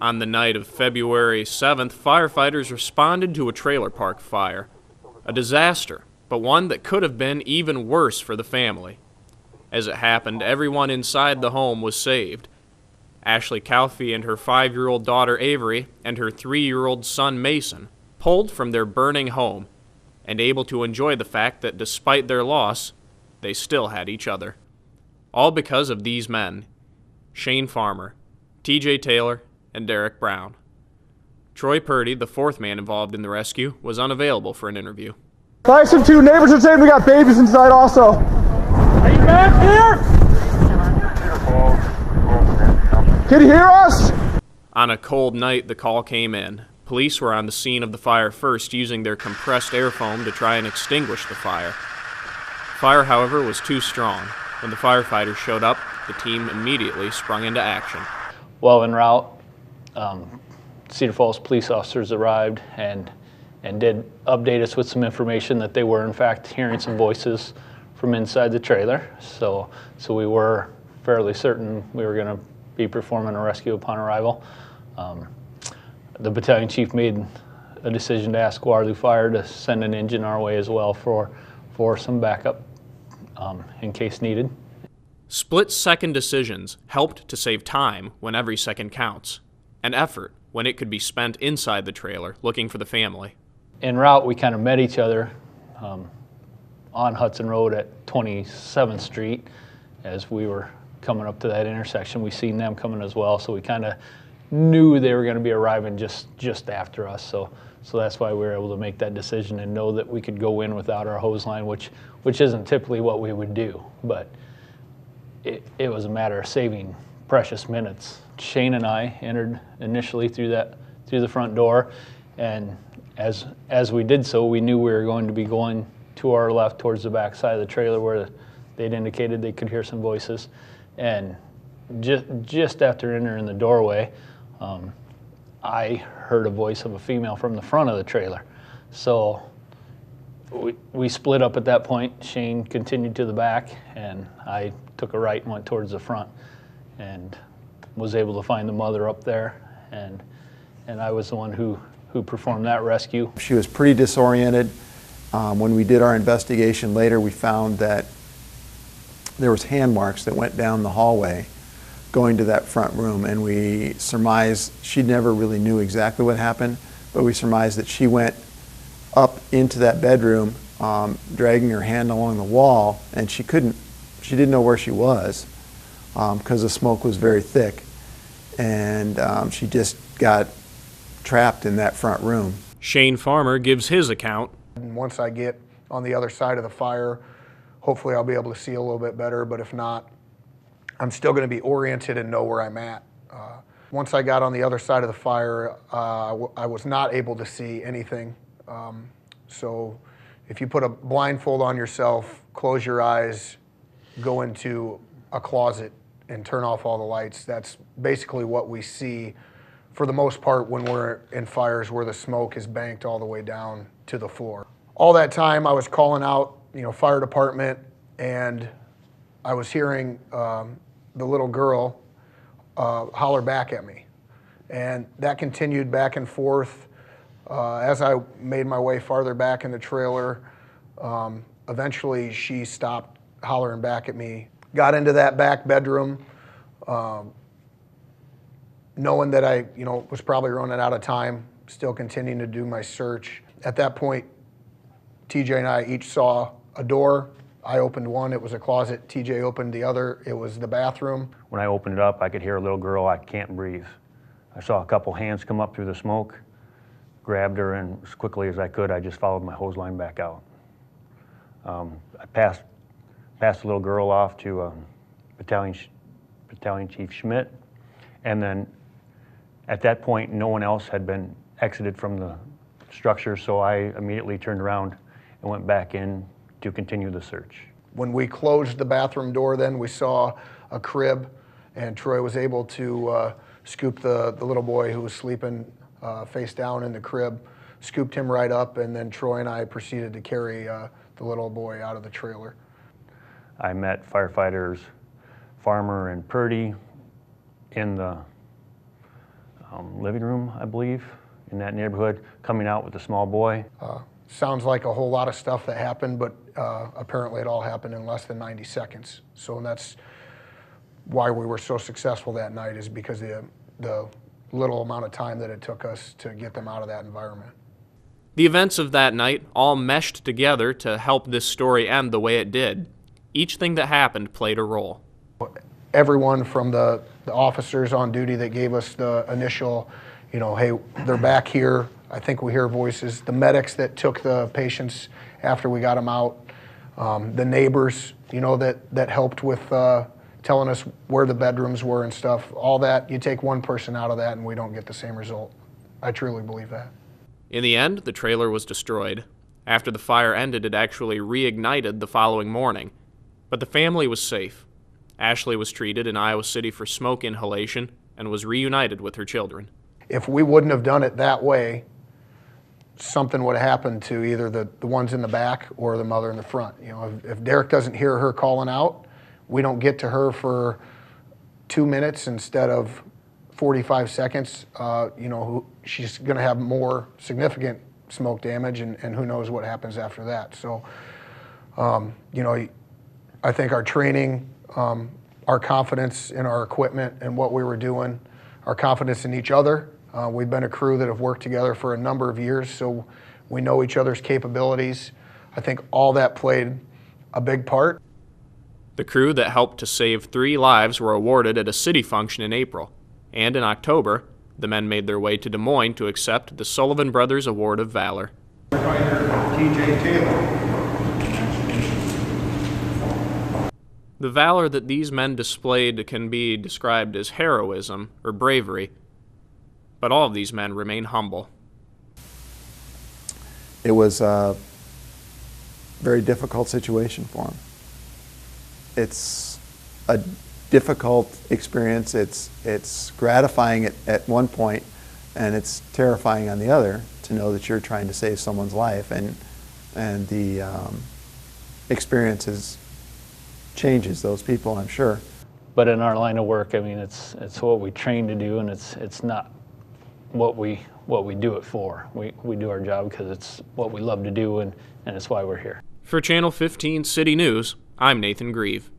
On the night of February 7th, firefighters responded to a trailer park fire. A disaster, but one that could have been even worse for the family. As it happened, everyone inside the home was saved. Ashley Calfee and her 5-year-old daughter Avery and her 3-year-old son Mason pulled from their burning home and able to enjoy the fact that despite their loss, they still had each other. All because of these men, Shane Farmer, TJ Taylor, and Derek Brown. Troy Purdy, the 4th man involved in the rescue, was unavailable for an interview. 5-2, neighbors are saying we got babies inside also. Are you back here? Can you hear us? On a cold night, the call came in. Police were on the scene of the fire first, using their compressed air foam to try and extinguish the fire. Fire, however, was too strong. When the firefighters showed up, the team immediately sprung into action. Well, en route, Cedar Falls police officers arrived and did update us with some information that they were in fact hearing some voices from inside the trailer. So we were fairly certain we were going to be performing a rescue upon arrival. The battalion chief made a decision to ask Waterloo Fire to send an engine our way as well for some backup in case needed. Split-second decisions helped to save time when every second counts, and effort when it could be spent inside the trailer looking for the family. En route, we kind of met each other on Hudson Road at 27th Street as we were coming up to that intersection. We seen them coming as well, so we kind of knew they were going to be arriving just after us. So that's why we were able to make that decision and know that we could go in without our hose line, which isn't typically what we would do, but it was a matter of saving precious minutes. Shane and I entered initially through the front door, and as we did so, we knew we were going to be going to our left towards the back side of the trailer where they'd indicated they could hear some voices. And just after entering the doorway, I heard a voice of a female from the front of the trailer. So we split up at that point. Shane continued to the back, and I took a right and went towards the front, and was able to find the mother up there, and I was the one who performed that rescue. She was pretty disoriented. When we did our investigation later, we found that there was hand marks that went down the hallway going to that front room, and we surmised, she never really knew exactly what happened, but we surmised that she went up into that bedroom, dragging her hand along the wall, and she didn't know where she was because the smoke was very thick, and she just got trapped in that front room. Shane Farmer gives his account. And once I get on the other side of the fire, hopefully I'll be able to see a little bit better, but if not, I'm still going to be oriented and know where I'm at. Once I got on the other side of the fire, I was not able to see anything. So if you put a blindfold on yourself, close your eyes, go into a closet and turn off all the lights, that's basically what we see for the most part when we're in fires where the smoke is banked all the way down to the floor. All that time I was calling out, fire department, and I was hearing the little girl holler back at me. And that continued back and forth as I made my way farther back in the trailer. Eventually she stopped hollering back at me. Got into that back bedroom, knowing that I was probably running out of time, still continuing to do my search. At that point, TJ and I each saw a door. I opened one, it was a closet. TJ opened the other, it was the bathroom. When I opened it up, I could hear a little girl, "I can't breathe." I saw a couple hands come up through the smoke, grabbed her, and as quickly as I could, I just followed my hose line back out. I passed the little girl off to Battalion Chief Schmidt, and then at that point, no one else had been exited from the structure, so I immediately turned around and went back in to continue the search. When we closed the bathroom door, then we saw a crib, and Troy was able to scoop the little boy who was sleeping face down in the crib, scooped him right up, and then Troy and I proceeded to carry the little boy out of the trailer. I met firefighters Farmer and Purdy in the living room, I believe, in that neighborhood, coming out with a small boy. Sounds like a whole lot of stuff that happened, but apparently it all happened in less than 90 seconds. So that's why we were so successful that night, is because of the little amount of time that it took us to get them out of that environment. The events of that night all meshed together to help this story end the way it did. Each thing that happened played a role. Everyone from the officers on duty that gave us the initial, hey, they're back here, I think we hear voices. The medics that took the patients after we got them out. The neighbors, that helped with telling us where the bedrooms were and stuff. All that, you take one person out of that and we don't get the same result. I truly believe that. In the end, the trailer was destroyed. After the fire ended, it actually reignited the following morning. But the family was safe. Ashley was treated in Iowa City for smoke inhalation and was reunited with her children. If we wouldn't have done it that way, something would have happened to either the ones in the back or the mother in the front. If Derek doesn't hear her calling out, we don't get to her for 2 minutes instead of 45 seconds, she's going to have more significant smoke damage, and who knows what happens after that. So, I think our training, our confidence in our equipment and what we were doing, our confidence in each other. We've been a crew that have worked together for a number of years, so we know each other's capabilities. I think all that played a big part. The crew that helped to save 3 lives were awarded at a city function in April. And in October, the men made their way to Des Moines to accept the Sullivan Brothers Award of Valor. TJ Taylor. The valor that these men displayed can be described as heroism or bravery, but all of these men remain humble. It was a very difficult situation for them. It's a difficult experience. It's gratifying at one point, and it's terrifying on the other to know that you're trying to save someone's life, and the experiences changes those people, I'm sure. But in our line of work, I mean, it's what we train to do, and it's not what we do it for. We do our job because it's what we love to do, and it's why we're here. For Channel 15 City News, I'm Nathan Grieve.